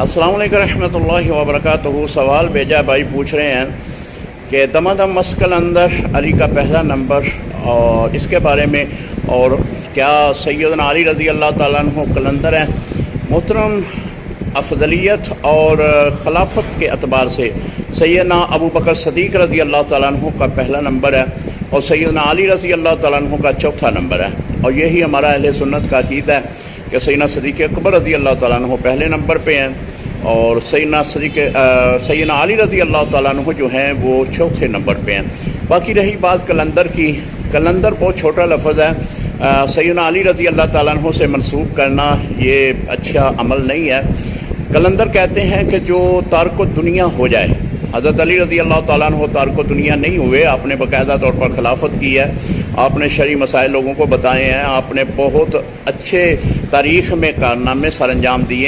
السلام علیکم رحمۃ اللہ وبرکاتہ۔ سوال بھیجا بھائی پوچھ رہے ہیں کہ دمادم مسجد کلندر علی کا پہلا نمبر اور اس کے بارے میں، اور کیا سیدنا علی رضی اللہ تعالیٰ عنہ کلندر ہیں؟ محترم، افضلیت اور خلافت کے اعتبار سے سیدنا ابو بکر صدیق رضی اللہ تعالیٰ عنہ کا پہلا نمبر ہے اور سیدنا علی رضی اللہ تعالیٰ عنہ کا چوتھا نمبر ہے، اور یہی ہمارا اہل سنت کا عقیدہ ہے کہ سیدنا صدیق اکبر رضی اللہ تعالیٰ عنہ پہلے نمبر پہ ہیں اور سیدنا علی رضی اللہ تعالیٰ عنہ جو ہیں وہ چوتھے نمبر پہ ہیں۔ باقی رہی بات کلندر کی، کلندر بہت چھوٹا لفظ ہے، سیدنا علی رضی اللہ تعالیٰ عنہ سے منسوب کرنا یہ اچھا عمل نہیں ہے۔ کلندر کہتے ہیں کہ جو تارک دنیا ہو جائے۔ حضرت علی رضی اللہ تعالیٰ عنہ تارک دنیا نہیں ہوئے، آپ نے باقاعدہ طور پر خلافت کی ہے، آپ نے شرعی مسائل لوگوں کو بتائے ہیں، آپ نے بہت اچھے تاریخ میں کارنامے سر انجام دیے۔